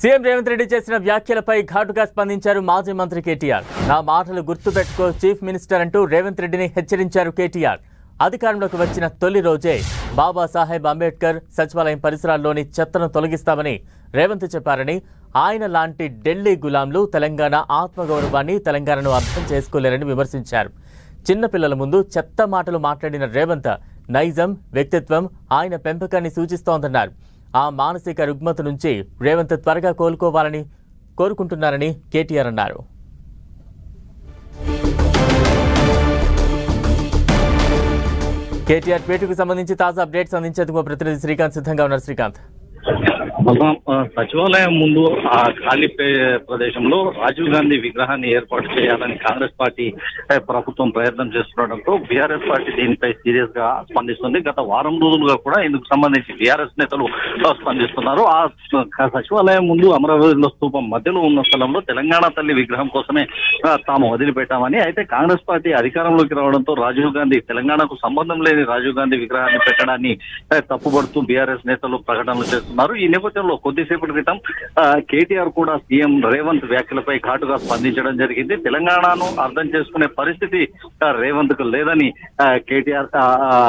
CM Revanth Reddy చేసిన వ్యాఖ్యలపై ఘాటుగా స్పందించారు మాజీ మంత్రి కేటీఆర్. నా మాటలు గుర్తుపెట్టుకో చీఫ్ మినిస్టర్ అంటూ రేవంత్ రెడ్డిని హెచ్చరించారు కేటీఆర్. అధికారంలోకి వచ్చిన తొలి రోజే బాబాసాహెబ్ అంబేద్కర్ సచివాలయం పరిసరాల్లోని చెత్తను తొలగిస్తామని రేవంత్ చెప్పారని, ఆయన లాంటి ఢిల్లీ గులాంలు తెలంగాణ ఆత్మగౌరవాన్ని, తెలంగాణను అర్థం చేసుకోలేరని విమర్శించారు. చిన్నపిల్లల ముందు చెత్త మాటలు మాట్లాడిన రేవంత్ నైజం, వ్యక్తిత్వం ఆయన పెంపకాన్ని సూచిస్తోందన్నారు. ఆ మానసిక రుగ్మత నుంచి రేవంత్ త్వరగా కోలుకోవాలని కోరుకుంటున్నారని కేటీఆర్ అన్నారు. కేటీఆర్ ట్వీట్కు సంబంధించి తాజా అప్డేట్స్ అందించేందుకు ప్రతినిధి శ్రీకాంత్ సిద్ధంగా ఉన్నారు. శ్రీకాంత్, సచివాలయం ముందు ఆ ఖాళీ ప్రదేశంలో రాజీవ్ గాంధీ విగ్రహాన్ని ఏర్పాటు చేయాలని కాంగ్రెస్ పార్టీ ప్రభుత్వం ప్రయత్నం చేస్తుండటంతో బీఆర్ఎస్ పార్టీ దీనిపై సీరియస్ గా స్పందిస్తుంది. గత వారం రోజులుగా కూడా ఇందుకు సంబంధించి బీఆర్ఎస్ నేతలు స్పందిస్తున్నారు. ఆ సచివాలయం ముందు అమరావతిలో స్తూపం మధ్యలో ఉన్న స్థలంలో తెలంగాణ తల్లి విగ్రహం కోసమే తాము వదిలిపెట్టామని, అయితే కాంగ్రెస్ పార్టీ అధికారంలోకి రావడంతో రాజీవ్ గాంధీ తెలంగాణకు సంబంధం లేని రాజీవ్ గాంధీ విగ్రహాన్ని పెట్టడాన్ని తప్పుపడుతూ బీఆర్ఎస్ నేతలు ప్రకటనలు చేస్తున్నారు. ఈ నేపథ్యంలో కొద్దిసేపటి క్రితం కేటీఆర్ కూడా సీఎం రేవంత్ వ్యాఖ్యలపై ఘాటుగా స్పందించడం జరిగింది. తెలంగాణను అర్థం చేసుకునే పరిస్థితి రేవంత్ కు లేదని కేటీఆర్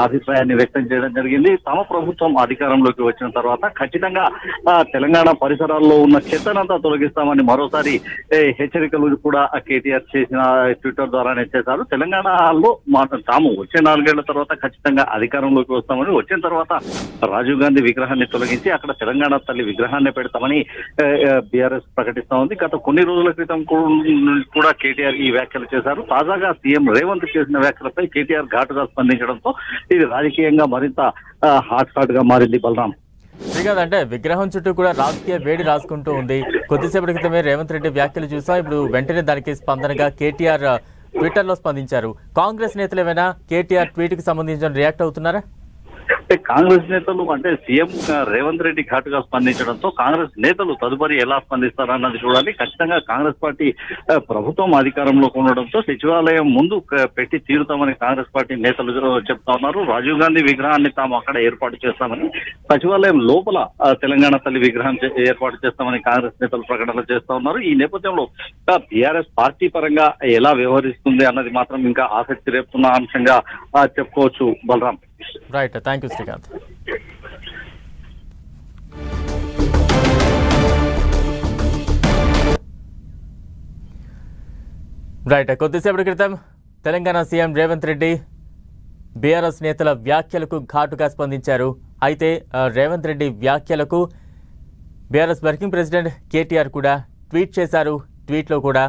అభిప్రాయాన్ని వ్యక్తం చేయడం జరిగింది. తమ ప్రభుత్వం అధికారంలోకి వచ్చిన తర్వాత ఖచ్చితంగా తెలంగాణ పరిసరాల్లో ఉన్న చెత్తనంతా తొలగిస్తామని మరోసారి హెచ్చరికలు కూడా కేటీఆర్ చేసిన ట్విట్టర్ ద్వారానే చేశారు. తెలంగాణలో తాము వచ్చే 4 ఏళ్ల తర్వాత ఖచ్చితంగా అధికారంలోకి వస్తామని, వచ్చిన తర్వాత రాజీవ్ గాంధీ విగ్రహాన్ని తొలగించి అక్కడ తెలంగాణ తల్లి విగ్రహాన్ని పెడతామని బీఆర్ఎస్ ప్రకటిస్తా ఉంది. గత కొన్ని రోజుల క్రితం కూడా కేటీఆర్ ఈ వ్యాఖ్యలు చేశారు. తాజాగా సీఎం రేవంత్ చేసిన వ్యాఖ్యలపై కేటీఆర్ ఘాటుగా స్పందించడంతో ఇది రాజకీయంగా మరింత హాట్ గా మారింది. బలరాం, అంటే విగ్రహం చుట్టూ కూడా రాజకీయ వేడి రాసుకుంటూ ఉంది. కొద్దిసేపటి క్రితమే రేవంత్ రెడ్డి వ్యాఖ్యలు చూసాం. ఇప్పుడు వెంటనే దానికి స్పందనగా కేటీఆర్ ట్విట్టర్లో స్పందించారు. కాంగ్రెస్ నేతలు ఏమైనా కేటీఆర్ ట్వీట్ కి సంబంధించిన రియాక్ట్ అవుతున్నారా? కాంగ్రెస్ నేతలు అంటే సీఎం రేవంత్ రెడ్డి ఘాటుగా స్పందించడంతో కాంగ్రెస్ నేతలు తదుపరి ఎలా స్పందిస్తారన్నది చూడాలి. ఖచ్చితంగా కాంగ్రెస్ పార్టీ ప్రభుత్వం అధికారంలో ఉండడంతో సచివాలయం ముందు పెట్టి తీరుతామని కాంగ్రెస్ పార్టీ నేతలు చెప్తా ఉన్నారు. రాజీవ్ గాంధీ విగ్రహాన్ని తాము అక్కడ ఏర్పాటు చేస్తామని, సచివాలయం లోపల తెలంగాణ తల్లి విగ్రహం ఏర్పాటు చేస్తామని కాంగ్రెస్ నేతలు ప్రకటనలు చేస్తా ఉన్నారు. ఈ నేపథ్యంలో బీఆర్ఎస్ పార్టీ పరంగా ఎలా వ్యవహరిస్తుంది అన్నది మాత్రం ఇంకా ఆసక్తి రేపుతున్న అంశంగా చెప్పుకోవచ్చు. Balaram, right, thank you Srikanth. Right, కొద్దిసేపటి క్రితం తెలంగాణ సీఎం రేవంత్ రెడ్డి బీఆర్ఎస్ నేతల వ్యాఖ్యలకు ఘాటుగా స్పందించారు. అయితే రేవంత్ రెడ్డి వ్యాఖ్యలకు బీఆర్ఎస్ వర్కింగ్ ప్రెసిడెంట్ కేటీఆర్ కూడా ట్వీట్ చేశారు. ట్వీట్లో కూడా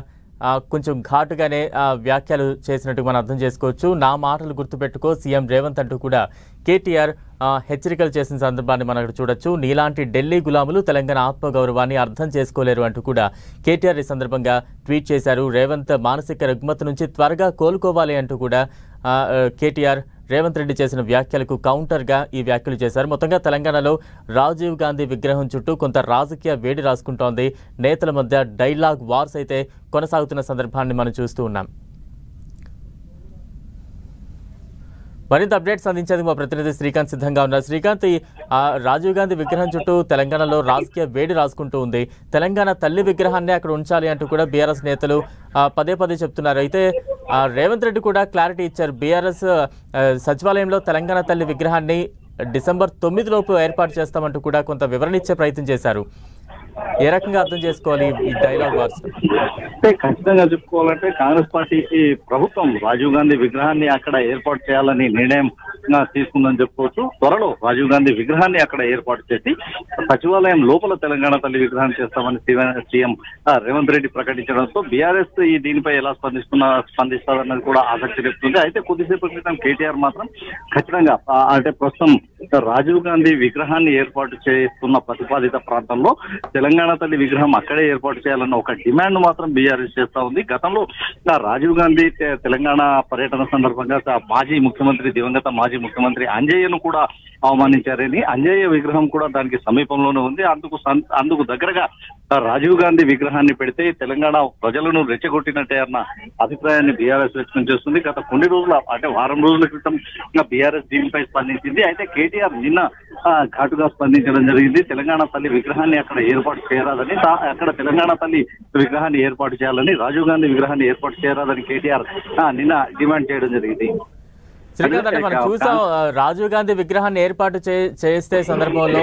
కొంచెం ఘాటుగానే వ్యాఖ్యలు చేసినట్టు మనం అర్థం చేసుకోవచ్చు. నా మాటలు గుర్తుపెట్టుకో సీఎం రేవంత్ అంటూ కూడా కేటీఆర్ హెచ్చరికలు చేసిన సందర్భాన్ని మనం అక్కడ చూడొచ్చు. నీలాంటి ఢిల్లీ గులాములు తెలంగాణ ఆత్మగౌరవాన్ని అర్థం చేసుకోలేరు అంటూ కూడా కేటీఆర్ ఈ సందర్భంగా ట్వీట్ చేశారు. రేవంత్ మానసిక రుగ్మత నుంచి త్వరగా కోలుకోవాలి అంటూ కూడా కేటీఆర్ రేవంత్ రెడ్డి చేసిన వ్యాఖ్యలకు కౌంటర్గా ఈ వ్యాఖ్యలు చేశారు. మొత్తంగా తెలంగాణలో రాజీవ్ గాంధీ విగ్రహం చుట్టూ కొంత రాజకీయ వేడి రాసుకుంటోంది. నేతల మధ్య డైలాగ్ వార్స్ అయితే కొనసాగుతున్న సందర్భాన్ని మనం చూస్తూ ఉన్నాం. మరింత అప్డేట్స్ అందించేందుకు మా ప్రతినిధి శ్రీకాంత్ సిద్ధంగా ఉన్నారు. శ్రీకాంత్, రాజీవ్ గాంధీ విగ్రహం చుట్టూ తెలంగాణలో రాజకీయ వేడి రాసుకుంటూ ఉంది. తెలంగాణ తల్లి విగ్రహాన్ని అక్కడ ఉంచాలి అంటూ కూడా బీఆర్ఎస్ నేతలు పదే చెప్తున్నారు. అయితే రేవంత్ రెడ్డి కూడా క్లారిటీ ఇచ్చారు. బీఆర్ఎస్ సచివాలయంలో తెలంగాణ తల్లి విగ్రహాన్ని డిసెంబర్ 9 లోపు ఏర్పాటు చేస్తామంటూ కూడా కొంత వివరణ ఇచ్చే ప్రయత్నం చేశారు. ఏ రకంగా అర్థం చేసుకోవాలి ఈ డైలాగ్ వార్స్? ఖచ్చితంగా చెప్పుకోవాలంటే కాంగ్రెస్ పార్టీ ప్రభుత్వం రాజీవ్ గాంధీ విగ్రహాన్ని అక్కడ ఏర్పాటు చేయాలని నిర్ణయం తీసుకుందని చెప్పుకోవచ్చు. త్వరలో రాజీవ్ గాంధీ విగ్రహాన్ని అక్కడ ఏర్పాటు చేసి సచివాలయం లోపల తెలంగాణ తల్లి విగ్రహం చేస్తామని సీఎం రేవంత్ రెడ్డి ప్రకటించడంతో బీఆర్ఎస్ దీనిపై ఎలా స్పందిస్తారన్నది కూడా ఆసక్తి రేపుతుంది. అయితే కొద్దిసేపు క్రితం కేటీఆర్ మాత్రం ఖచ్చితంగా అంటే ప్రస్తుతం రాజీవ్ గాంధీ విగ్రహాన్ని ఏర్పాటు చేస్తున్న ప్రతిపాదిత ప్రాంతంలో తెలంగాణ తల్లి విగ్రహం అక్కడే ఏర్పాటు చేయాలన్న ఒక డిమాండ్ మాత్రం బీఆర్ఎస్ చేస్తా ఉంది. గతంలో రాజీవ్ గాంధీ తెలంగాణ పర్యటన సందర్భంగా దివంగత మాజీ ముఖ్యమంత్రి అంజయ్యను కూడా అవమానించారని, అంజయ్య విగ్రహం కూడా దానికి సమీపంలోనే ఉంది. అందుకు దగ్గరగా రాజీవ్ గాంధీ విగ్రహాన్ని పెడితే తెలంగాణ ప్రజలను రెచ్చగొట్టినట్టే అన్న అభిప్రాయాన్ని బీఆర్ఎస్ వ్యక్తం చేస్తుంది. గత కొన్ని రోజుల అంటే వారం రోజుల క్రితం బీఆర్ఎస్ దీనిపై స్పందించింది. అయితే కేటీఆర్ నిన్న ఘాటుగా స్పందించడం జరిగింది. తెలంగాణ తల్లి విగ్రహాన్ని అక్కడ ఏర్పాటు చేయరాదని, అక్కడ తెలంగాణ తల్లి విగ్రహాన్ని ఏర్పాటు చేయాలని, రాజీవ్ గాంధీ విగ్రహాన్ని ఏర్పాటు చేయరాదని కేటీఆర్ నిన్న డిమాండ్ చేయడం జరిగింది. శ్రీకాంత్, అంటే మనం చూసాం రాజీవ్ గాంధీ విగ్రహాన్ని ఏర్పాటు చేస్తే సందర్భంలో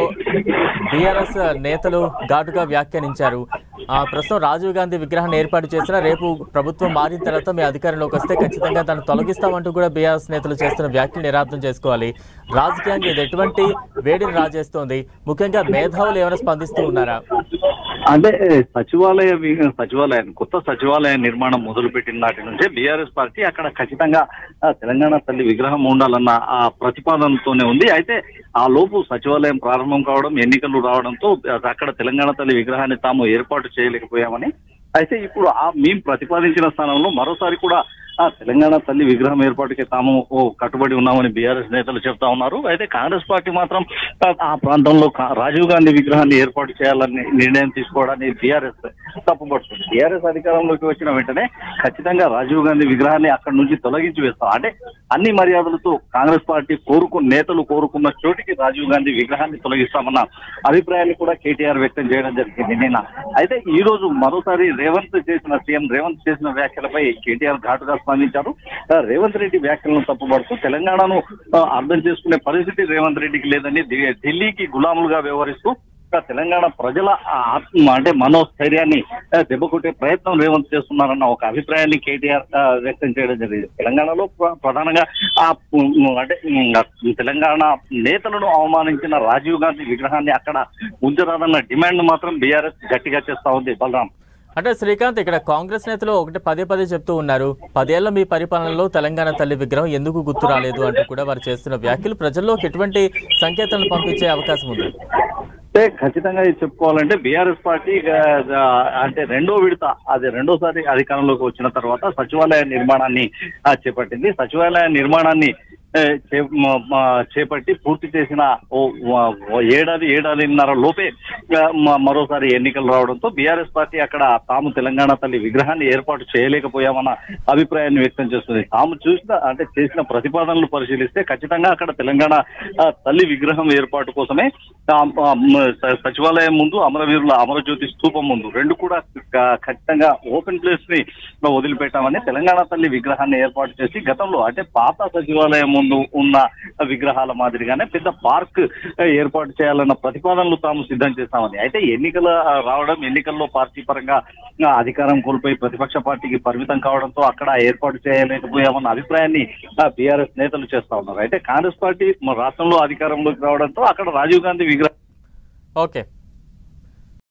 బీఆర్ఎస్ నేతలు ఘాటుగా వ్యాఖ్యానించారు. ప్రస్తుతం రాజీవ్ గాంధీ విగ్రహాన్ని ఏర్పాటు చేసినా రేపు ప్రభుత్వం మారిన తర్వాత మీ అధికారంలోకి వస్తే ఖచ్చితంగా దాన్ని తొలగిస్తామంటూ కూడా బీఆర్ఎస్ నేతలు చేస్తున్న వ్యాఖ్యలు నిరార్థం చేసుకోవాలి. రాజకీయంగా ఇది ఎటువంటి వేడిని రాజేస్తోంది? ముఖ్యంగా మేధావులు ఏమైనా స్పందిస్తూ ఉన్నారా? అంటే కొత్త సచివాలయ నిర్మాణం మొదలుపెట్టిన నాటి నుంచే బీఆర్ఎస్ పార్టీ అక్కడ ఖచ్చితంగా తెలంగాణ తల్లి విగ్రహం ఉండాలన్న ఆ ప్రతిపాదనతోనే ఉంది. అయితే ఆ లోపు సచివాలయం ప్రారంభం కావడం, ఎన్నికలు రావడంతో అక్కడ తెలంగాణ తల్లి విగ్రహాన్ని తాము ఏర్పాటు చేయలేకపోయామని, అయితే ఇప్పుడు మేము ప్రతిపాదించిన స్థానంలో మరోసారి కూడా తెలంగాణ తల్లి విగ్రహం ఏర్పాటుకి తాము కట్టుబడి ఉన్నామని బీఆర్ఎస్ నేతలు చెప్తా ఉన్నారు. అయితే కాంగ్రెస్ పార్టీ మాత్రం ఆ ప్రాంతంలో రాజీవ్ గాంధీ విగ్రహాన్ని ఏర్పాటు చేయాలని నిర్ణయం తీసుకోవడాన్ని బీఆర్ఎస్ తప్పుపడుతుంది. బీఆర్ఎస్ అధికారంలోకి వచ్చిన వెంటనే ఖచ్చితంగా రాజీవ్ గాంధీ విగ్రహాన్ని అక్కడి నుంచి తొలగించి వేస్తాం, అంటే అన్ని మర్యాదలతో కాంగ్రెస్ పార్టీ నేతలు కోరుకున్న చోటికి రాజీవ్ గాంధీ విగ్రహాన్ని తొలగిస్తామన్న అభిప్రాయాన్ని కూడా కేటీఆర్ వ్యక్తం చేయడం జరిగింది నిన్న. అయితే ఈ రోజు మరోసారి సీఎం రేవంత్ చేసిన వ్యాఖ్యలపై కేటీఆర్ ఘాటుగా స్పందించారు. రేవంత్ రెడ్డి వ్యాఖ్యలను తప్పుపడుతూ తెలంగాణను అర్థం చేసుకునే పరిస్థితి రేవంత్ రెడ్డికి లేదని, ఢిల్లీకి గులాములుగా వ్యవహరిస్తూ తెలంగాణ ప్రజల అంటే మనోస్థైర్యాన్ని దెబ్బకొట్టే ప్రయత్నం రేవంత్ చేస్తున్నారన్న ఒక అభిప్రాయాన్ని కేటీఆర్ వ్యక్తం చేయడం జరిగింది. తెలంగాణలో ప్రధానంగా అంటే తెలంగాణ నేతలను అవమానించిన రాజీవ్ గాంధీ విగ్రహాన్ని అక్కడ ఉంచరాదన్న డిమాండ్ మాత్రం బీఆర్ఎస్ గట్టిగా చేస్తా ఉంది. బలరాం, అంటే శ్రీకాంత్, ఇక్కడ కాంగ్రెస్ నేతలు ఒకటి పదే చెప్తూ ఉన్నారు, 10 ఏళ్ల మీ పరిపాలనలో తెలంగాణ తల్లి విగ్రహం ఎందుకు గుర్తు రాలేదు అంటూ కూడా వారు చేస్తున్న వ్యాఖ్యలు ప్రజల్లోకి ఎటువంటి సంకేతాలను పంపించే అవకాశం ఉంది? ఖచ్చితంగా ఇది చెప్పుకోవాలంటే బీఆర్ఎస్ పార్టీ అంటే రెండోసారి అధికారంలోకి వచ్చిన తర్వాత సచివాలయ నిర్మాణాన్ని చేపట్టింది. సచివాలయ నిర్మాణాన్ని చేపట్టి పూర్తి చేసిన ఏడాదిన్నర లోపే మరోసారి ఎన్నికలు రావడంతో బీఆర్ఎస్ పార్టీ అక్కడ తాము తెలంగాణ తల్లి విగ్రహాన్ని ఏర్పాటు చేయలేకపోయామన్న అభిప్రాయాన్ని వ్యక్తం చేస్తుంది. తాము చేసిన ప్రతిపాదనలు పరిశీలిస్తే ఖచ్చితంగా అక్కడ తెలంగాణ తల్లి విగ్రహం ఏర్పాటు కోసమే సచివాలయం ముందు, అమరవీరుల అమరజ్యోతి స్తూపం ముందు రెండు కూడా ఖచ్చితంగా ఓపెన్ ప్లేస్ ని వదిలిపెట్టామని తెలంగాణ తల్లి విగ్రహాన్ని ఏర్పాటు చేసి గతంలో అంటే పాత సచివాలయం ముందు ఉన్న విగ్రహాల మాదిరిగానే పెద్ద పార్క్ ఏర్పాటు చేయాలన్న ప్రతిపాదనలు తాము సిద్ధం చేస్తామని, అయితే ఎన్నికల్లో పార్టీ పరంగా అధికారం కోల్పోయి ప్రతిపక్ష పార్టీకి పరిమితం కావడంతో అక్కడ ఏర్పాటు చేయలేకపోయామన్న అభిప్రాయాన్ని బీఆర్ఎస్ నేతలు చేస్తా ఉన్నారు. అయితే కాంగ్రెస్ పార్టీ రాష్ట్రంలో అధికారంలోకి రావడంతో అక్కడ రాజీవ్ గాంధీ విగ్రహం ఓకే.